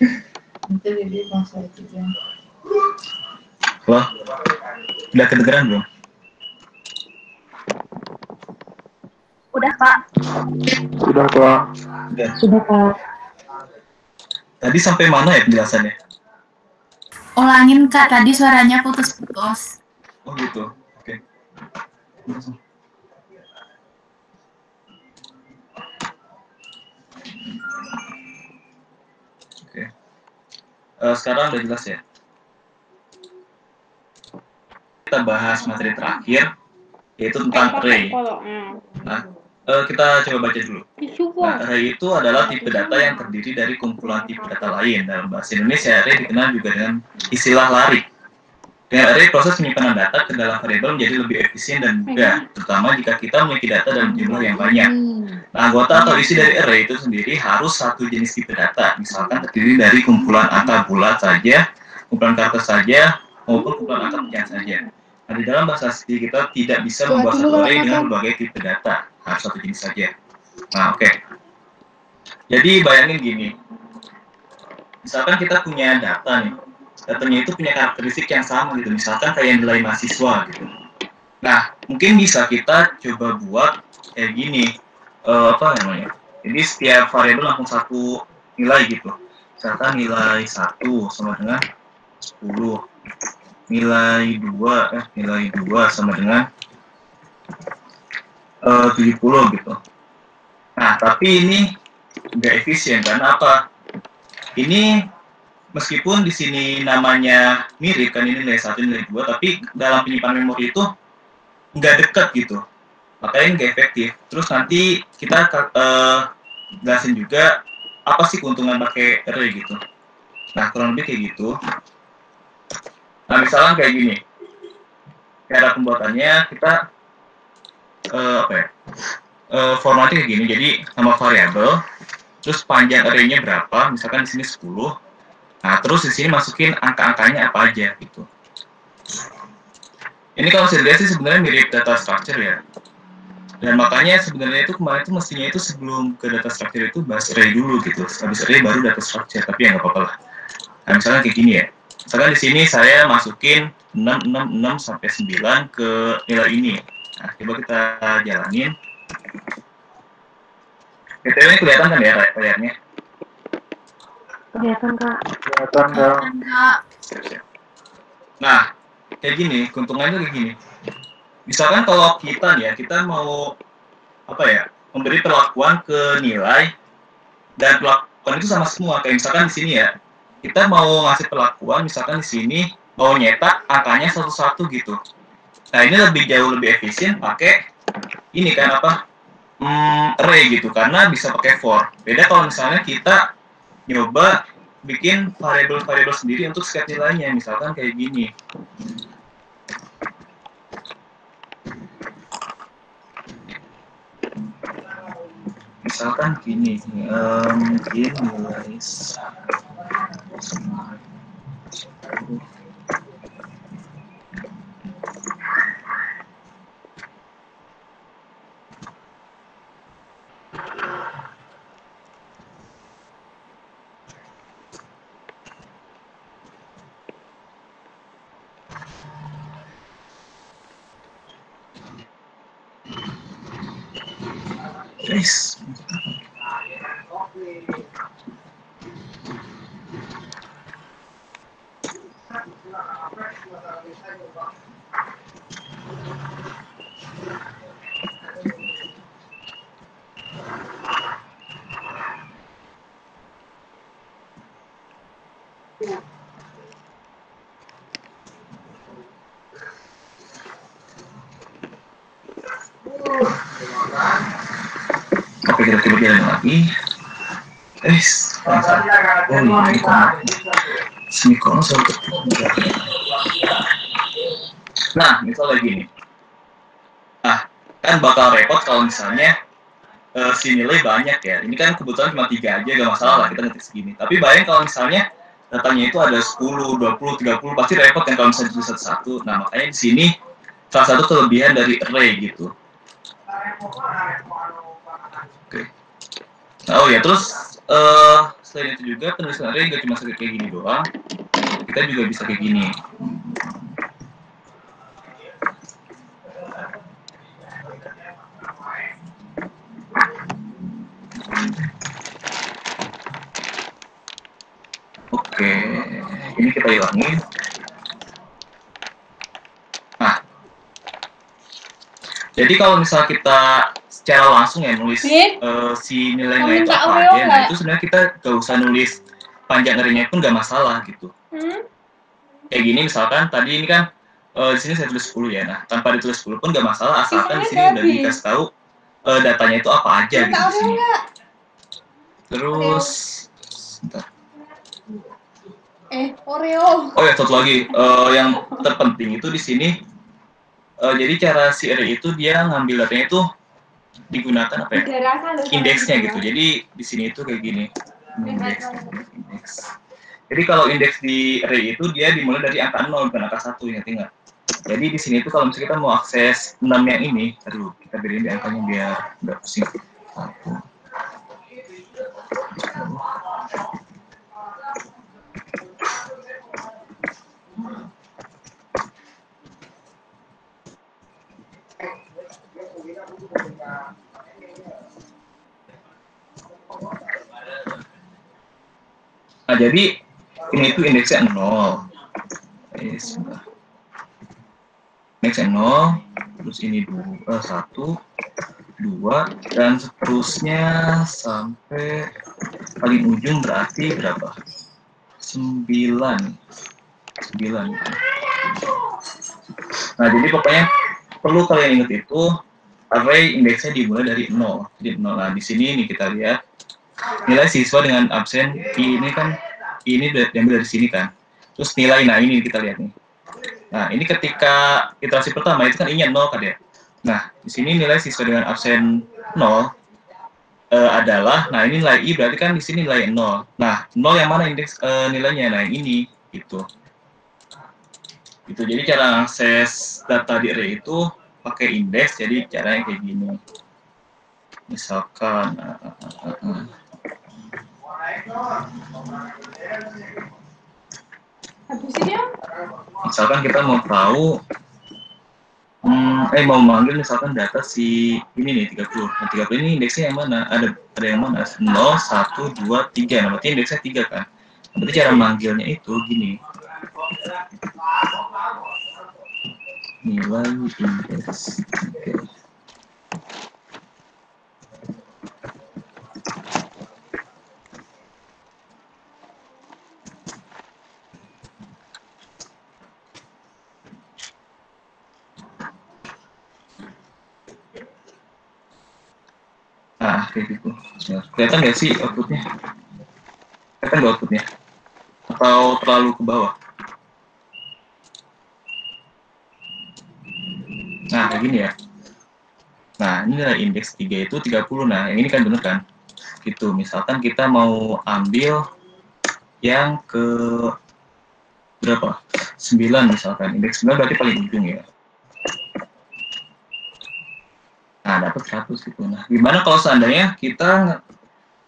Itu jadi masa itu ya. Wah, udah kedengeran belum? Udah, Pak. Sudah, Pak. Udah. Sudah, Pak. Tadi sampai mana ya penjelasannya? Ulangin Kak, tadi suaranya putus-putus. Oh gitu, oke. Oke. Sekarang udah jelas ya? Kita bahas materi terakhir, yaitu tentang array. Nah, kita coba baca dulu. Nah, array itu adalah tipe data yang terdiri dari kumpulan tipe data lain. Dalam bahasa Indonesia, array dikenal juga dengan istilah lari. Dengan array, proses penyimpanan data ke dalam variabel menjadi lebih efisien dan mudah, terutama jika kita memiliki data dalam jumlah yang banyak. Nah, anggota atau isi dari array itu sendiri harus satu jenis tipe data, misalkan terdiri dari kumpulan angka bulat saja, kumpulan karakter saja, maupun kumpulan angka pecahan saja. Nah, di dalam bahasa SQL kita tidak bisa membuat satu array dengan berbagai tipe data, harus satu jenis saja. Nah, oke. Jadi bayangin gini, misalkan kita punya data nih, datanya itu punya karakteristik yang sama gitu, misalkan kayak nilai mahasiswa gitu. Nah, mungkin bisa kita coba buat kayak gini, apa namanya? Jadi setiap variabel langsung satu nilai gitu. Misalkan nilai 1 sama dengan 10. Nilai 2 sama dengan 70 gitu. Nah, tapi ini nggak efisien karena apa? Ini meskipun di sini namanya mirip kan, ini nilai 1, nilai 2, tapi dalam penyimpanan memori itu nggak dekat gitu. Makanya nggak efektif. Terus nanti kita jelasin juga apa sih keuntungan pakai array gitu. Nah, kurang lebih kayak gitu. Nah, misalnya kayak gini, cara pembuatannya kita formatnya kayak gini. Jadi nama variabel, terus panjang array-nya berapa? Misalkan di sini 10. Nah, terus di sini masukin angka-angkanya apa aja gitu. Ini kalau saya lihat sih sebenarnya mirip data structure ya. Dan makanya sebenarnya itu kemarin itu mestinya itu sebelum ke data structure itu bahas array dulu gitu. Habis array baru data structure, tapi ya nggak apa-apa lah. Nah, misalnya kayak gini ya. Misalkan di sini saya masukin 666 sampai 9 ke nilai ini. Nah, coba kita jalanin. BTW ini kelihatan kan ya layarnya? Kelihatan, Kak. Kelihatan, Kak. Kak. Nah, kayak gini, keuntungannya kayak gini. Misalkan kalau kita nih ya, kita mau apa ya, memberi perlakuan ke nilai dan perlakuan itu sama semua. Kayak misalkan di sini ya, kita mau ngasih perlakuan, misalkan di sini mau nyetak angkanya satu-satu gitu. Nah, ini jauh lebih efisien pakai ini kan apa? Array gitu, karena bisa pakai for. Beda kalau misalnya kita nyoba bikin variabel-variabel sendiri untuk setiap nilainya, misalkan kayak gini. Misalkan gini, mungkin nilai 10. Guys, oke, kita coba jalan lagi. Semikolon selalu tertinggal. Nah, misalnya gini. Nah, kan bakal repot kalau misalnya si nilai banyak ya. Ini kan kebetulan cuma 3 aja, gak masalah lah kita ngetik segini. Tapi bayang kalau misalnya datanya itu ada 10, 20, 30, pasti repot kan kalau misalnya itu satu-satu. Nah, makanya di sini salah satu kelebihan dari array gitu. Oke. Oh ya, terus selain itu juga penulisan array nggak cuma kayak gini doang, kita juga bisa kayak gini. Oke, ini kita hilangin. Nah, jadi kalau misal kita secara langsung ya nulis si nilai-nilai itu apa aja, nah itu sebenarnya kita gak usah nulis panjang array-nya pun gak masalah gitu. Kayak gini misalkan tadi ini kan di sini saya tulis 10 ya, nah tanpa ditulis 10 pun gak masalah asalkan di sini udah dikasih tahu datanya itu apa aja gitu di sini. Terus, sebentar. Oreo. Oh ya satu lagi yang terpenting itu di sini. Jadi cara si array itu dia ngambil datanya itu digunakan apa ya? Indeksnya gitu. Jadi di sini itu kayak gini. Indeks. Jadi kalau indeks di array itu dia dimulai dari angka 0 bukan angka 1, ingat-ingat. Jadi di sini itu kalau misalnya kita mau akses 6 yang ini, aduh kita beriin di angkanya biar nggak pusing. 1. Nah, jadi ini tuh indeksnya 0. Indeksnya 0, terus ini 1, 2, dan seterusnya sampai paling ujung berarti berapa? 9. Nah, jadi pokoknya perlu kalian ingat itu array indeksnya dimulai dari 0. Jadi 0. Nah, di sini nih kita lihat nilai siswa dengan absen ini kan ini diambil dari sini kan. Terus nilai, nah ini kita lihat nih. Nah, ini ketika iterasi pertama itu kan I-nya 0 kan ya. Nah, di sini nilai siswa dengan absen 0 adalah, nah ini nilai I berarti kan di sini nilai 0. Nah, 0 yang mana indeks nilainya? Nah, yang ini gitu. Itu jadi cara akses data di array itu pakai indeks, jadi caranya kayak gini. Misalkan misalkan kita mau tahu mau manggil misalkan data si ini nih 30. Nah, 30 ini indeksnya yang mana? Ada yang mana? 0, 1, 2, 3. Nah, berarti indeksnya 3 kan. Nah, berarti cara manggilnya itu gini. Nilai indeks. Oke. Nah, kayak gitu. Kelihatan nggak sih outputnya? Kelihatan nggak outputnya? Atau terlalu ke bawah? Nah, kayak gini ya. Nah, ini nilai indeks 3 itu 30. Nah, yang ini kan bener kan? Gitu. Misalkan kita mau ambil yang ke berapa? 9 misalkan. Indeks 9 berarti paling ujung ya. Nah, dapat 100 gitu. Nah, gimana kalau seandainya kita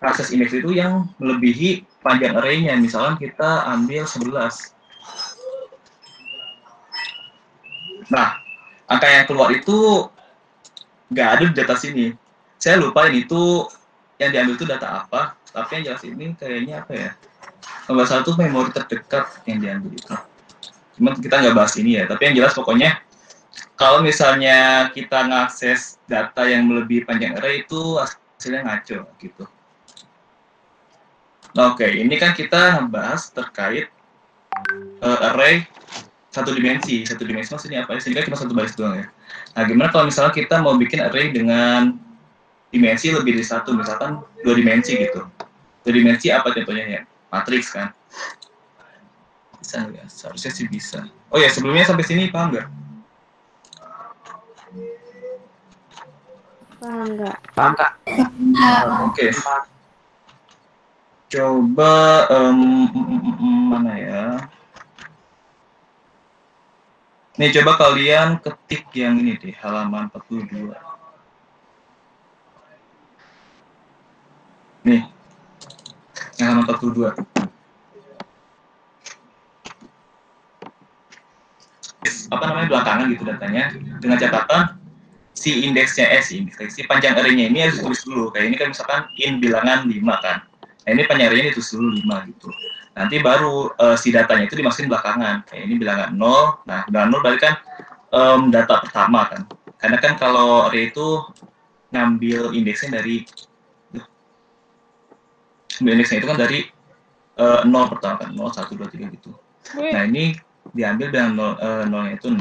akses indeks itu yang melebihi panjang array-nya? Misalkan kita ambil 11. Nah, angka yang keluar itu nggak ada di data sini. Saya lupa ini tuh yang diambil itu data apa, tapi yang jelas ini kayaknya apa ya? Kalau salah itu memori terdekat yang diambil itu. Cuma kita nggak bahas ini ya, tapi yang jelas pokoknya kalau misalnya kita ngakses data yang melebihi panjang array itu hasilnya ngaco gitu. Nah, oke, ini kan kita ngebahas terkait array satu dimensi maksudnya apa? Sehingga cuma satu baris doang ya. Nah, gimana kalau misalnya kita mau bikin array dengan dimensi lebih dari 1, misalkan 2 dimensi gitu. 2 dimensi apa contohnya ya? Matriks kan? Bisa nggak? Seharusnya sih bisa. Oh ya, sebelumnya sampai sini paham nggak? Paham nggak? Paham kak? Oke. Coba mana ya? Nih coba kalian ketik yang ini di halaman 42. Nih. halaman 42. Apa namanya belakangan gitu datanya, dengan catatan si panjang array-nya ini harus ditulis dulu. Kayak ini kan misalkan in bilangan 5 kan. Nah ini panjang array-nya ditulis dulu 5 gitu. Nanti baru si datanya itu dimasukin belakangan. Kayak ini bilangan 0. Nah bilangan 0 berarti kan data pertama kan. Karena kan kalau array itu ngambil indeksnya itu kan dari 0 pertama kan, 0, 1, 2, 3 gitu. Nah ini diambil dengan 0-nya itu 6,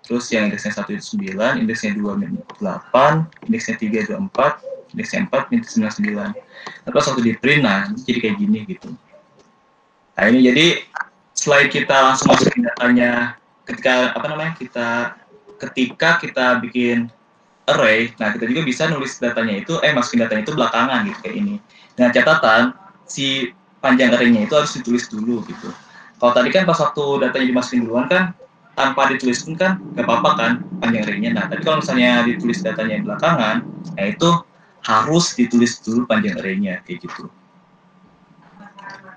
terus yang indeksnya 1 itu 9, indeksnya 2 8, indeksnya 3 itu 4, indeksnya 4 itu 9. Terus waktu di print, nah jadi kayak gini gitu. Nah ini jadi selain kita langsung masukin datanya ketika kita bikin array, nah kita juga bisa nulis datanya itu, masukin datanya itu belakangan gitu kayak ini. Dengan catatan si panjang array-nya itu harus ditulis dulu gitu. Kalau tadi kan pas waktu datanya dimasukin duluan kan, tanpa ditulis pun kan nggak apa-apa kan panjang array-nya. Nah tapi kalau misalnya ditulis datanya belakangan, nah itu harus ditulis dulu panjang array-nya kayak gitu.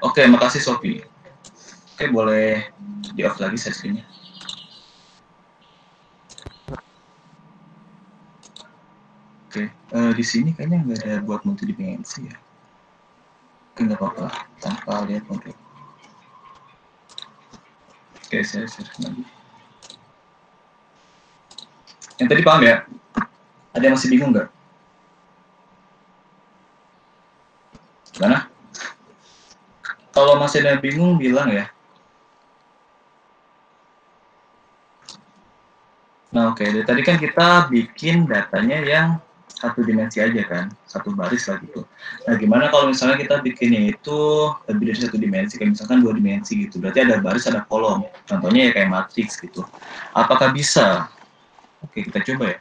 Oke, makasih Sophie. Oke, boleh di off lagi sesinya. Oke, di sini kayaknya nggak ada buat multidimensi ya. Oke, nggak apa-apa, tanpa lihat model. Oke, saya share lagi. Yang tadi paham ya? Ada yang masih bingung nggak? Gimana? Kalau masih ada yang bingung, bilang ya. Nah, oke. Dari tadi kan kita bikin datanya yang satu dimensi aja kan, satu baris lah gitu. Nah, gimana kalau misalnya kita bikinnya itu lebih dari satu dimensi, kayak misalkan 2 dimensi gitu. Berarti ada baris, ada kolom. Contohnya ya kayak matriks gitu. Apakah bisa? Oke, kita coba ya.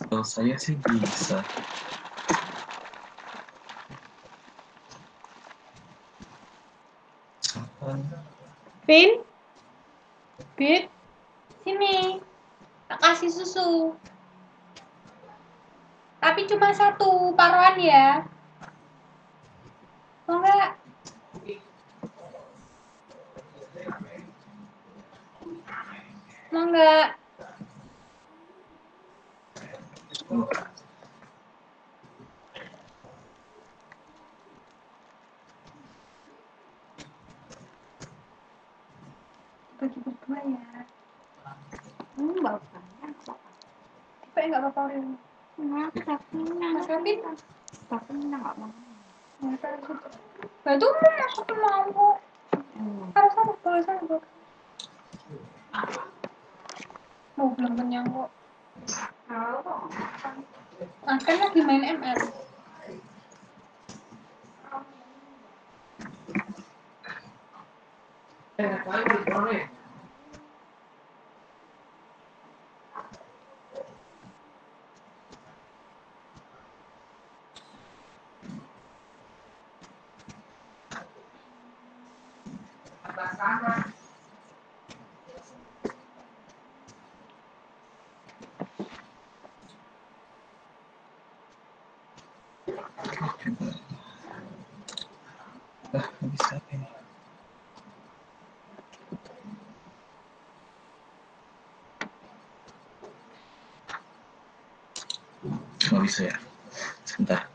Kalau saya sih bisa. Vin, sini, tak kasih susu. Tapi cuma satu paruan ya. Mau nggak? Mau nggak? Bagi berdua ya. Bapak. Tipe nggak apa-apa Rin. Nah, tapi Mas Kevin? Tapi nggak mau. Nah itu masuk mau kok. Harus ada tulisan kok. Mau belum kenyang kok. Kan lagi main ML. Bisa apa ini? Nggak bisa ya. Sebentar.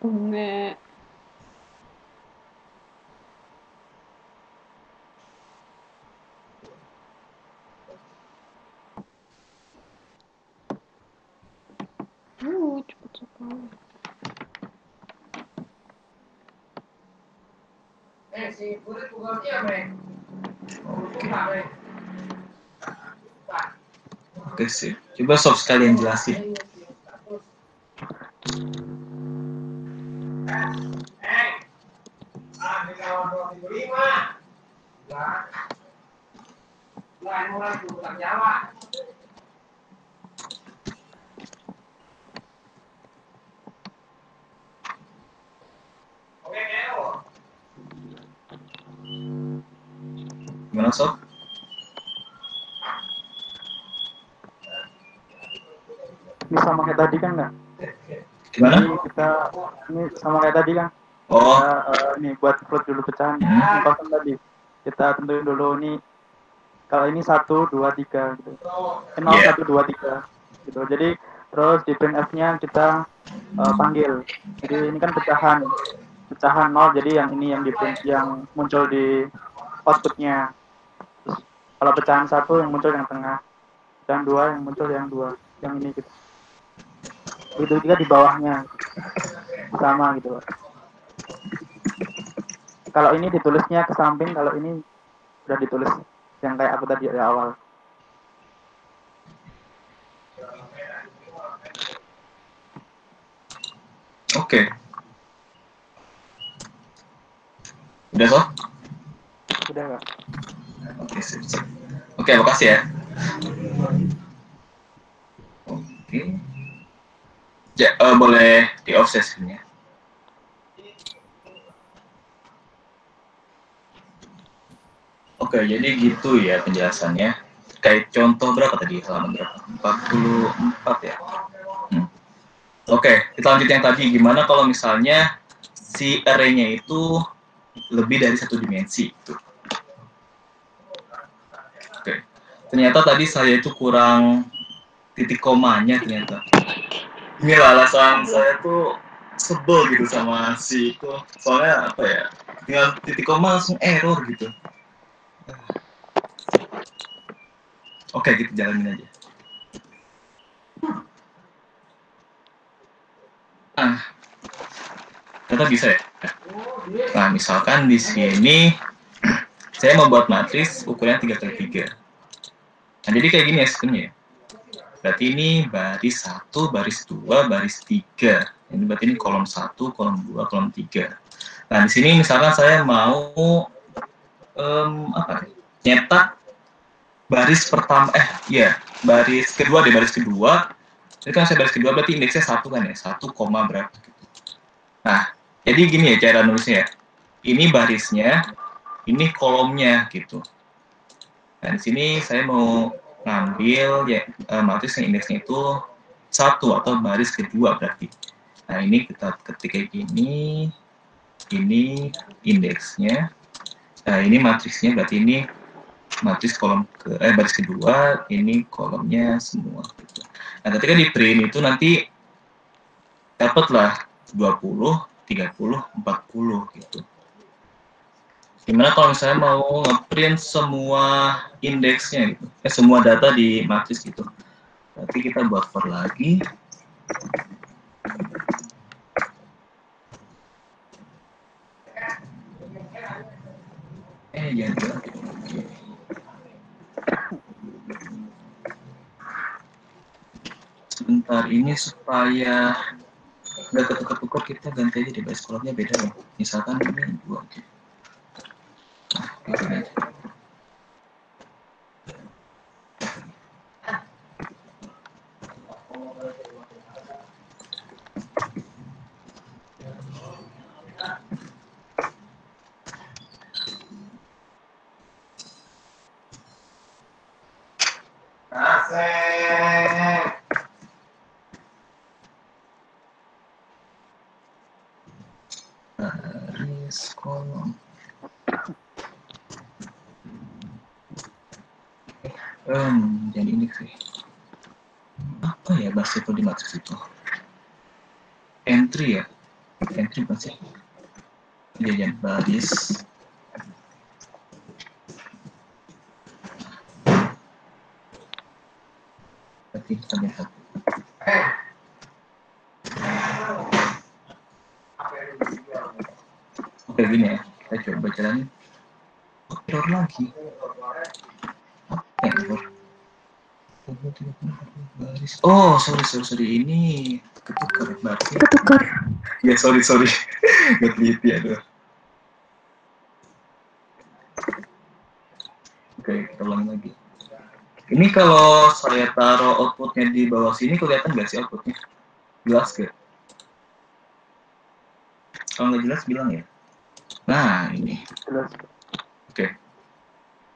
Enggak. Cepet-cepet. Oke sih. Coba sob sekalian jelasin. Gimana sob? Ini sama kayak tadi kan nggak? Gimana? Ini sama kayak tadi kan? Oh. Nih buat float dulu pecahan. Kosong tadi. Kita tentuin dulu nih. Kalau ini 1, 2, 3 gitu. 0, 1, 2, 3 gitu. Jadi terus di printf-nya kita panggil. Jadi ini kan pecahan 0. Jadi yang ini yang di print, yang muncul di outputnya. Terus kalau pecahan 1 yang muncul yang tengah. Pecahan 2 yang muncul yang 2. Yang ini gitu. Begitu juga di bawahnya. Sama gitu. Kalau ini ditulisnya ke samping, kalau ini sudah ditulis yang kayak aku tadi di awal. Oke. Udah sob? Udah nggak? Oke, sip. Oke, makasih ya. Oke. Ya, boleh di off sessionnya. Oke, jadi gitu ya penjelasannya. Kayak contoh berapa tadi? Halaman berapa? 44 ya? Oke, kita lanjut yang tadi. Gimana kalau misalnya si array-nya itu lebih dari satu dimensi? Oke. Ternyata tadi saya itu kurang titik komanya ternyata. Ini alasan saya tuh sebel gitu sama si itu. Soalnya apa ya? Tinggal titik koma langsung error gitu. Oke, gitu jalanin aja. Ternyata bisa ya. Nah, misalkan di sini saya membuat matris ukurannya 3x3. Nah, jadi kayak gini ya sistemnya. Berarti ini baris 1, baris 2, baris 3. Ini berarti ini kolom 1, kolom 2, kolom 3. Nah, di sini misalkan saya mau nyetak baris pertama, baris kedua deh, baris kedua. Jadi kan saya baris kedua berarti indeksnya 1 kan ya, 1, berapa gitu. Nah, jadi gini ya cara nulisnya ya. Ini barisnya, ini kolomnya gitu. Nah, di sini saya mau ngambil ya matris yang indeksnya itu 1 atau baris kedua berarti. Nah, ini kita ketik kayak gini, ini indeksnya. Nah, ini matrisnya berarti ini matris kolom baris kedua, ini kolomnya semua gitu. Nah, ketika di print itu nanti dapatlah 20, 30, 40 gitu. Gimana kalau misalnya mau nge-print semua indeksnya gitu, semua data di matris gitu. Berarti kita buat for lagi. Jangan. Sebentar ini supaya nggak ketukar-tukar, kita ganti aja di base kolomnya beda loh. Misalkan ini 2 gitu. Nah, gitu aja. Baris kolom. Jadi ini sih. Apa ya bahasa itu di matris itu? Entry ya? Entry apa sih? Jajan baris. Berarti kita lihat. Oke, gini ya. Kita coba jalanin. Error lagi. Error. Oh, sorry. Ini ketukar berarti. Ketukar. Ya, sorry. Gak teliti, aduh. Oke, kita ulang lagi. Ini kalau saya taruh outputnya di bawah sini, kelihatan nggak sih outputnya? Jelas gak? Kalau nggak jelas, bilang ya. Nah, ini. Jelas. Oke.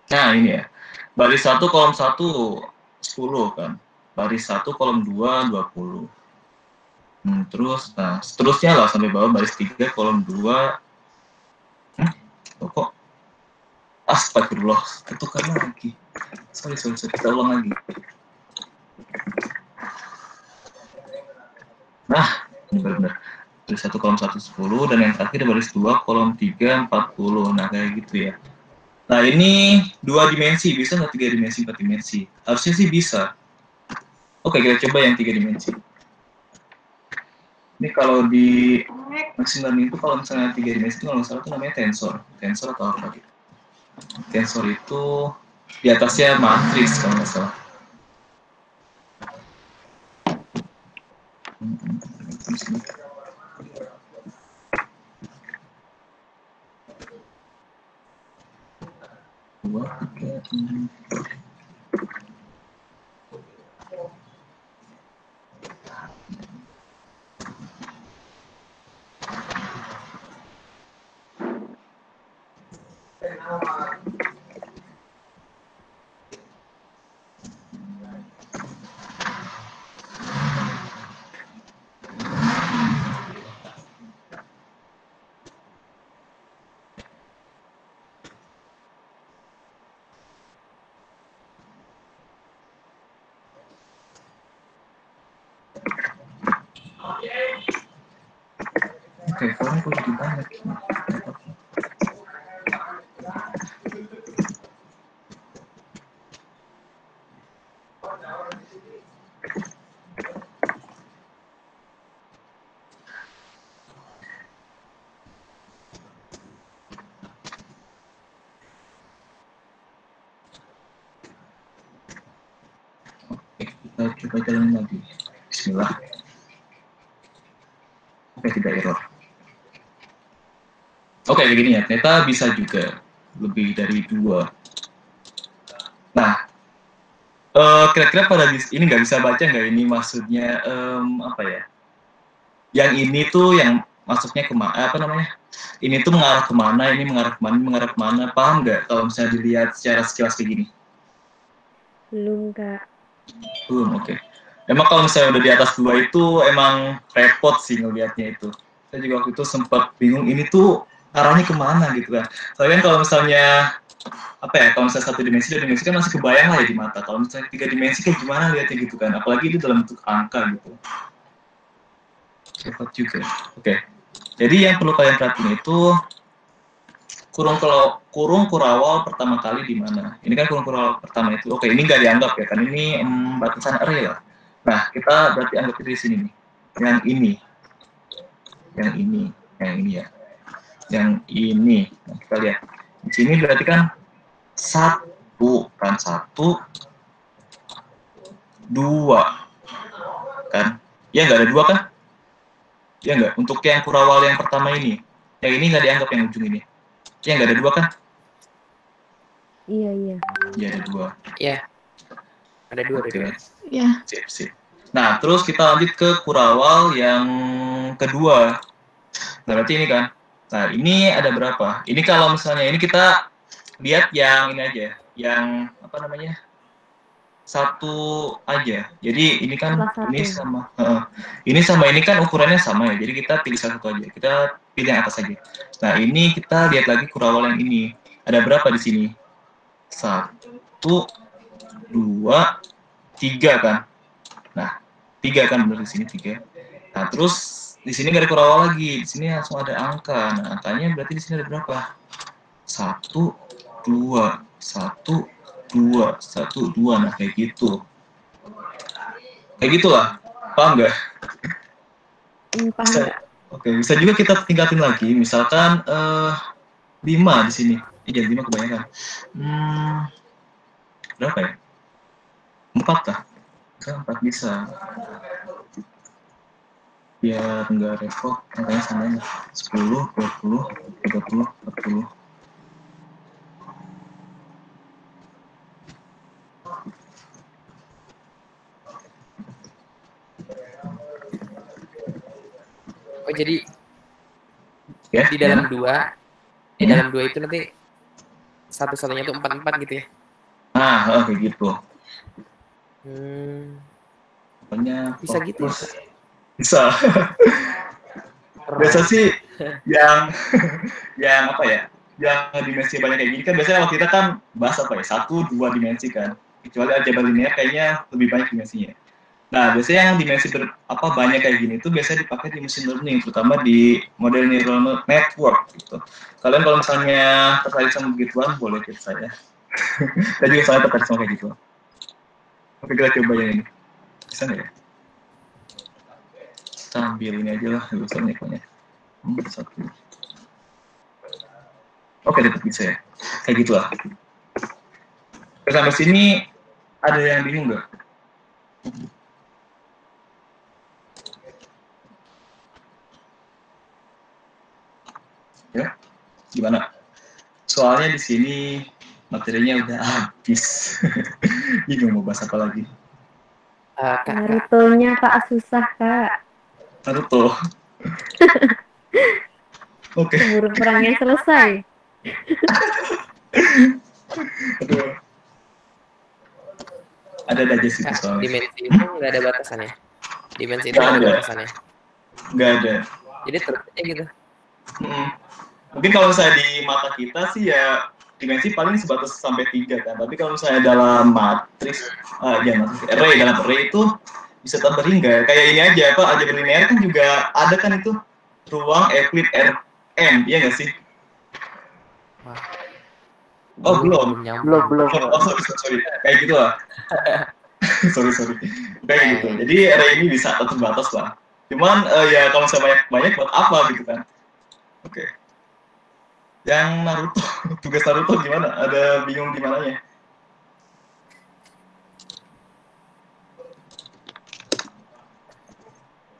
Nah, ini ya. Baris 1, kolom 1, 10 kan. Baris 1, kolom 2, 20. Terus, nah, seterusnya lah sampai bawah baris 3, kolom 2. Kok? Astagfirullah, ketukar lagi. Sorry, kita ulang lagi. Nah, ini benar-benar. Baris 1, kolom 1, 10, dan yang terakhir baris 2, kolom 3, 40. Nah, kayak gitu ya. Nah, ini 2 dimensi, bisa nggak 3 dimensi, 4 dimensi? Harusnya sih bisa. Oke, kita coba yang 3 dimensi. Ini kalau di machine learning itu, kalau misalnya 3 dimensi itu kalau salah itu namanya tensor. Tensor atau apa gitu. Tensor itu di atasnya matriks kalau nggak salah. Oke, kalau aku jadi banyak ini. Oke, kita coba jalan lagi. Bismillah. Oke, tidak error. Oke, begini ya, ternyata bisa juga lebih dari 2. Nah, kira-kira pada ini nggak bisa baca nggak ini maksudnya apa ya? Yang ini tuh yang masuknya kemana? Apa namanya? Ini tuh mengarah kemana? Ini mengarah kemana? Ini mengarah kemana? Paham nggak kalau misalnya dilihat secara sekilas kayak gini? Belum, Kak. Belum, oke. Emang kalau misalnya udah di atas 2 itu emang repot sih ngelihatnya itu. Saya juga waktu itu sempat bingung ini tuh arahnya kemana gitu kan. Soalnya kan kalau misalnya apa ya, kalau misalnya 1 dimensi, 2 dimensi kan masih kebayang lah ya di mata. Kalau misalnya 3 dimensi kayak gimana lihatnya gitu kan. Apalagi itu dalam bentuk angka gitu. Repot juga. Oke. Jadi yang perlu kalian perhatiin itu kurung kurawal pertama kali di mana? Ini kan kurung kurawal pertama itu. Oke, ini nggak dianggap ya, kan ini batasan array lah. Nah, kita berarti anggap di sini nih. Yang ini ya. Yang ini. Nah, kita lihat. Di sini berarti kan 1, 2 kan? Ya nggak ada 2 kan? Ya nggak. Untuk yang kurawal yang pertama ini, yang ini nggak dianggap yang ujung ini. Ya nggak ada 2 kan? Iya. Iya ada 2. Iya. Ada 2 Oke. Iya. Sip. Nah, terus kita lanjut ke kurawal yang kedua. Nah, berarti ini kan. Nah, ini ada berapa? Ini kalau misalnya ini kita lihat yang ini aja, yang apa namanya? 1 aja. Jadi ini kan ini sama ini kan ukurannya sama ya. Jadi kita pilih 1 aja. Kita pilih yang atas aja. Nah, ini kita lihat lagi kurawal yang ini. Ada berapa di sini? 1, 2, 3 kan? Nah, 3 kan benar di sini 3. Nah, terus di sini nggak ada kurawal lagi. Di sini langsung ada angka. Nah, angkanya berarti di sini ada berapa? 1, 2, 1, 2. Nah, kayak gitu. Kayak gitulah. Paham nggak? Paham. Oke, bisa juga kita tingkatin lagi. Misalkan 5 di sini. Iya, 5 kebanyakan. Berapa ya? 4 kah? 4 bisa. Biar nggak repot, makanya samain 10, 20, 30, 40. Oh jadi Ya, di dalam 2 itu nanti satu-satunya tuh 4 gitu ya? Kayak gitu. Pokoknya Bisa gitu ya? Bisa. Biasa sih yang apa ya? Yang dimensi banyak kayak gini kan biasanya kalau kita kan bahas apa ya? 1, 2 dimensi kan. Kecuali aljabar linear kayaknya lebih banyak dimensinya. Nah, biasanya yang dimensi banyak kayak gini itu biasanya dipakai di machine learning, terutama di model neural network gitu. Kalian kalau misalnya tertarik sama begituan, boleh ke saya. Saya juga sangat tertarik sama kayak gitu. Oke, kita coba yang ini. Bisa nggak ya? Sambil ini aja lah, nggak usah banyak-banyak. 1. Oke, tetap bisa ya. Kayak gitulah. Sampai sini ada yang bingung nggak? Ya, gimana? Soalnya di sini materinya udah habis. Bingung mau bahas apa lagi. Naruto-nya Kak susah Kak. Naruto. Oke. Keburu perangnya selesai. Aduh. Ada aja sih soalnya. Dimensi itu nggak ada batasannya. Dimensi itu nggak ada batasannya. Nggak ada. Jadi terus aja gitu. Mungkin kalau misalnya di mata kita sih ya dimensi paling sebatas sampai 3 kan. Tapi kalau misalnya dalam matriks, array, dalam array itu bisa tambah hingga. Kayak ini aja, aljabar linear kan juga ada kan itu ruang Euclid Rn, iya nggak sih? Oh, belum. Oh, sorry. Kayak gitu lah. sorry. Kayak gitu. Jadi array ini bisa terbatas lah. Cuman ya kalau misalnya banyak buat apa gitu kan. Oke. Yang Naruto, tugas Naruto gimana? Ada bingung di mananya?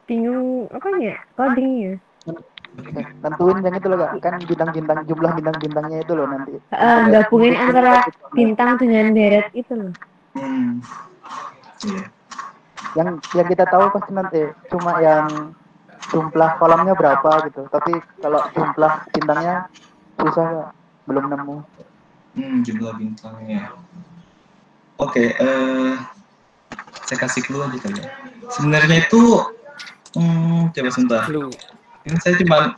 Bingung apa ya? Codingnya. Tentuin yang itu loh Kak, kan bintang-bintang, jumlah bintang-bintangnya itu loh nanti. Gabungin antara bintang dengan deret itu loh. Iya. Yang kita tahu pasti nanti cuma yang jumlah kolamnya berapa gitu. Tapi kalau jumlah bintangnya susah Kak, belum nemu. Jumlah bintangnya. Oke, saya kasih clue aja kali ya. Sebenarnya itu coba sebentar. Ini saya cuma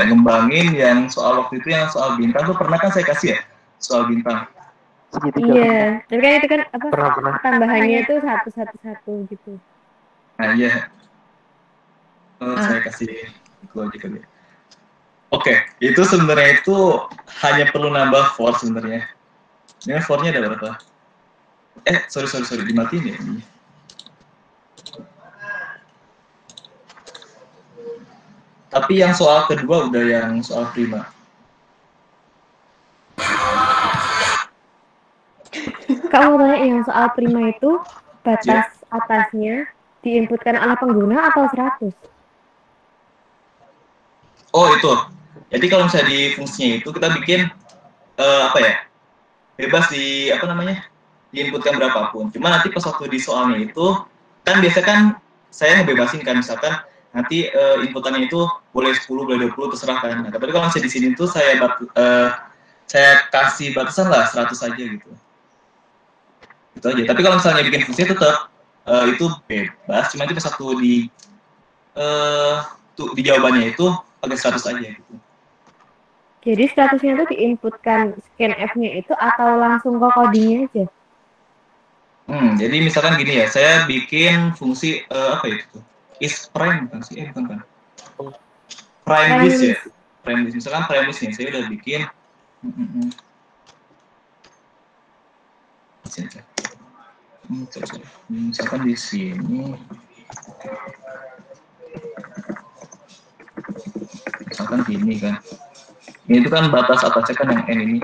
ngembangin yang soal waktu itu, yang soal bintang tuh pernah kan saya kasih ya soal bintang. Iya, tapi kan itu kan apa? Pernah. Tambahannya itu 1 gitu. Nah iya, saya kasih itu aja kali ya. Oke, itu sebenarnya itu hanya perlu nambah for sebenarnya. Ini for-nya ada berapa? Sorry, dimatiin ya ini. Tapi yang soal kedua udah yang soal prima. Kamu tanya yang soal prima itu batas atasnya diinputkan oleh pengguna atau 100? Oh itu. Jadi kalau misalnya di fungsinya itu kita bikin bebas di diinputkan berapapun. Cuma nanti pas waktu di soalnya itu kan biasa kan saya ngebebasin kan, misalkan nanti inputannya itu boleh 10, boleh 20, terserah kan. Nah, tapi kalau misalnya di sini tuh saya kasih batasan lah 100 aja gitu. Itu aja. Tapi kalau misalnya bikin fungsi tetap itu bebas, cuma itu pas waktu di jawabannya itu pakai 100 aja gitu. Jadi 100-nya itu diinputkan scanf-nya itu atau langsung ke codingnya aja? Jadi misalkan gini ya, saya bikin fungsi is prime bukan sih? Bukan. Prime list ya. Prime list. Misalkan prime list nih, saya udah bikin. Misalkan di sini. Misalkan gini kan. Ini itu kan batas atasnya kan yang N ini,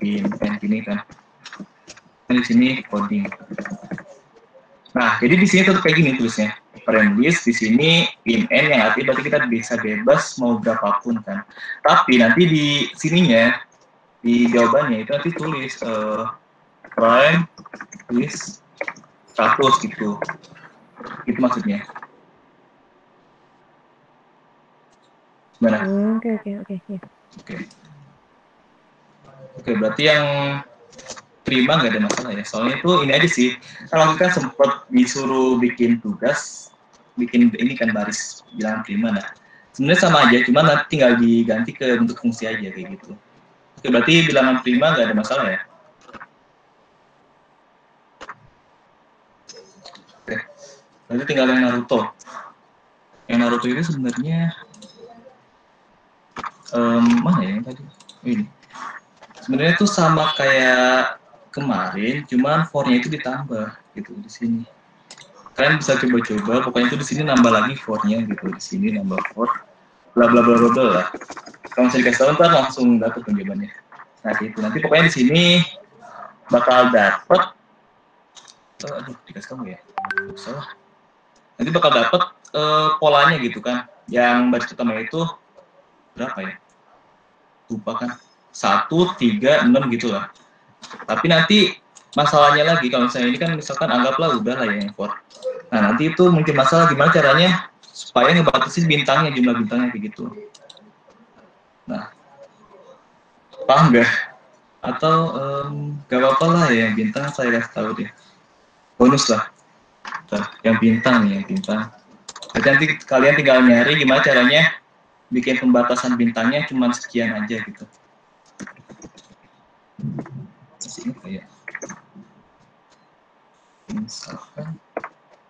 in N ini kan. Di sini coding. Nah, jadi di sini tuh kayak gini tulisnya. Frame list di sini in N yang artinya berarti kita bisa bebas mau berapapun kan. Tapi nanti di sininya di jawabannya itu nanti tulis prime list 100 gitu. Itu maksudnya. Gimana? Oke, berarti yang prima nggak ada masalah ya. Soalnya itu ini aja sih. Kalau kita sempat disuruh bikin tugas, bikin ini kan baris bilangan prima. Nah, sebenarnya sama aja, cuma nanti tinggal diganti ke bentuk fungsi aja kayak gitu. Oke, berarti bilangan prima nggak ada masalah ya. Oke, berarti tinggal yang Naruto. Yang Naruto itu sebenarnya mana ya yang tadi? Oh, ini. Sebenarnya itu sama kayak kemarin, cuman for-nya itu ditambah gitu di sini. Kalian bisa coba-coba, pokoknya itu di sini nambah lagi for-nya gitu, di sini nambah for, bla bla bla bla lah. Kalau misalnya dikasih tahu ntar langsung dapet jawabannya. Nah itu nanti pokoknya di sini bakal dapet, aduh dikasih kamu ya, salah. Nanti bakal dapet polanya gitu kan, yang baris pertama itu berapa ya? Lupa kan? 1, 3, 6 gitu lah. Tapi nanti masalahnya lagi kalau misalnya ini kan misalkan anggaplah udah lah yang for. Nah nanti itu mungkin masalah gimana caranya supaya ngebatasin bintangnya, jumlah bintangnya kayak gitu. Nah, paham nggak? Atau gak apa-apa lah ya yang bintang saya kasih tahu deh. Bonus lah. Bentar, yang bintang nih, yang bintang. Jadi nanti kalian tinggal nyari gimana caranya bikin pembatasan bintangnya cuma sekian aja gitu. Ini kayak misalkan,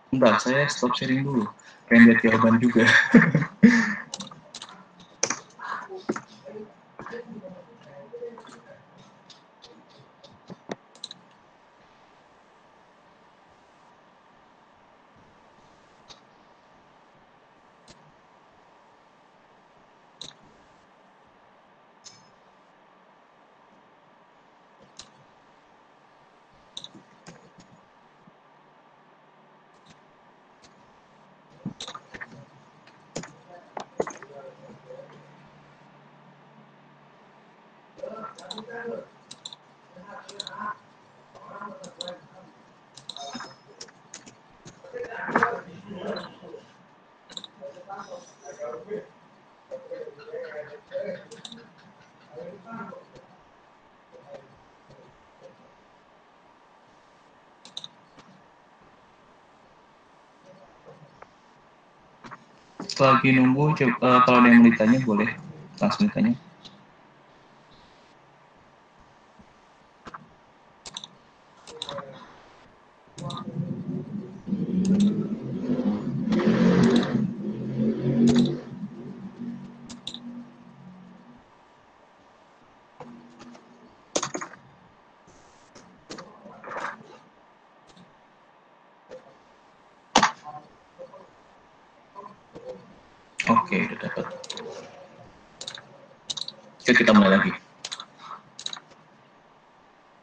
enggak, saya stop sharing dulu. Pengen lihat jawaban juga. Lagi nunggu, kalau ada yang mau ditanya boleh langsung ditanya. Oke, udah dapat. Oke, kita mulai lagi.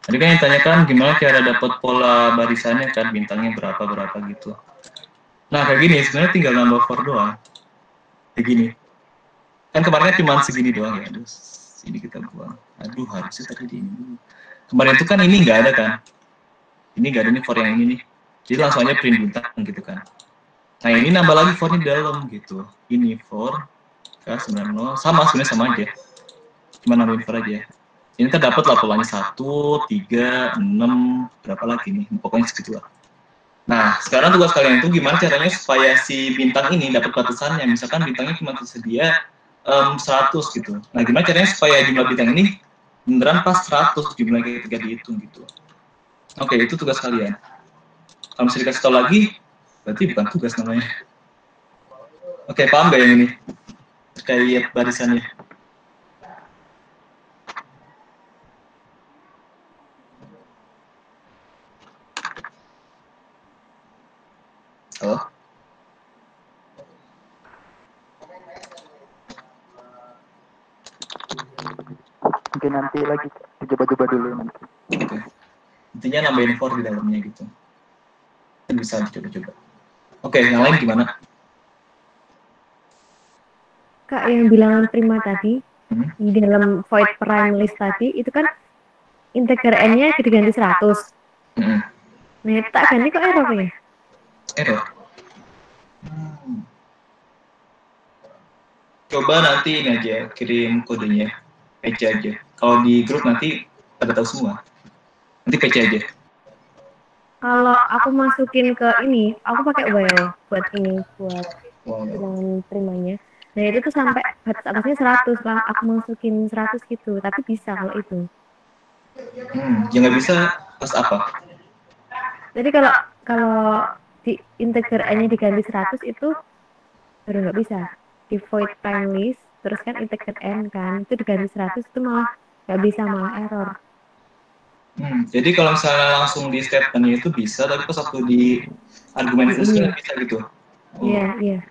Tadi kan yang tanyakan gimana cara dapat pola barisannya kan, bintangnya berapa gitu. Nah kayak gini sebenarnya tinggal nambah for doang. Kayak gini. Kan kemarin cuma segini doang ya. Aduh, ini kita buang. Aduh harusnya tadi di ini dulu. Kemarin itu kan ini nggak ada kan. Ini nggak ada nih for yang ini nih. Jadi langsung aja print bintang gitu kan. Nah ini nambah lagi for di dalam gitu. Ini for K90 sama sebenarnya sama aja. Cuma nambahin for aja. Ini terdapat lah polanya 1, 3, 6, berapa lagi nih, pokoknya segitu lah. Nah, sekarang tugas kalian itu gimana caranya supaya si bintang ini dapat batasannya. Misalkan bintangnya cuma tersedia 100 gitu. Nah, gimana caranya supaya jumlah bintang ini beneran pas 100 jumlah ketika dihitung gitu. Oke, itu tugas kalian. Kalau misalnya dikasih tahu lagi, berarti bukan tugas namanya. Oke, paham gak yang ini? Terkait barisannya. Halo? mungkin nanti lagi dicoba-coba dulu nanti. Oke. Intinya nambahin for di dalamnya gitu. Kan bisa dicoba-coba. Oke, yang lain gimana? Kak, yang bilangan prima tadi, di dalam void prime list tadi, itu kan integer n-nya diganti 100. Nah, tak ganti kok error ya? Error. Coba nanti ini aja, kirim kodenya. PC aja. Kalau di grup nanti pada tahu semua. Nanti PC aja. Kalau aku masukin ke ini, aku pakai while buat ini, buat bilangan primanya. Nah itu tuh sampai batas atasnya 100 lah, aku masukin 100 gitu, tapi bisa kalau itu. Ya nggak bisa pas apa? Jadi kalau di integer n-nya diganti 100 itu baru nggak bisa. Di void prime list, terus kan integer n kan, itu diganti 100 itu malah nggak bisa, malah error. Jadi kalau misalnya langsung di statementnya itu bisa, tapi pas waktu di argumen nggak bisa gitu. Iya.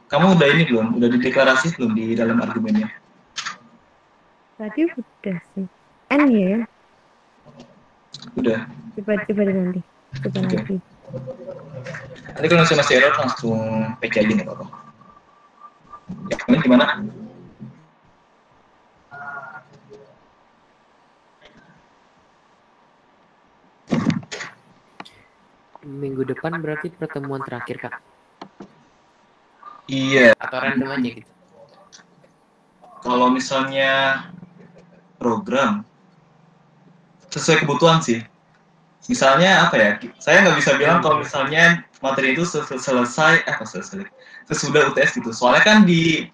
Kamu udah ini belum? Udah dideklarasi belum di dalam argumennya? Tadi udah sih. N ya? Udah. Coba nanti. Coba lagi. Nanti kalau masih error langsung PC aja nih apa-apa. Ya, ini gimana? Minggu depan berarti pertemuan terakhir, Kak? Iya. Atau random aja gitu? Kalau misalnya program, sesuai kebutuhan sih. Misalnya apa ya? Saya nggak bisa bilang kalau misalnya materi itu selesai sesudah UTS gitu. Soalnya kan di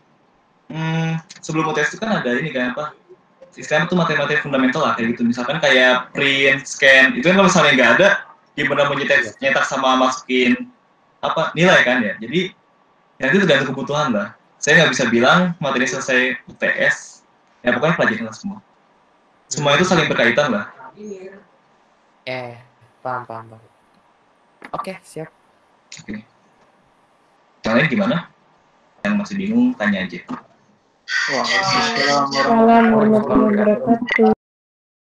sebelum UTS itu kan ada ini kan apa? Istilahnya itu materi-materi fundamental lah kayak gitu. Misalkan kayak print, scan, itu kan kalau misalnya nggak ada, gimana mau nyetak sama masukin apa nilai kan ya. Jadi yang itu tergantung kebutuhan lah. Saya nggak bisa bilang materi selesai UTS, ya pokoknya pelajarin lah semua. Semua itu saling berkaitan lah. Paham. Oke, siap. Oke. Yang lain gimana? Yang masih bingung, tanya aja. Waalaikumsalam Assalamualaikum warahmatullahi wabarakatuh.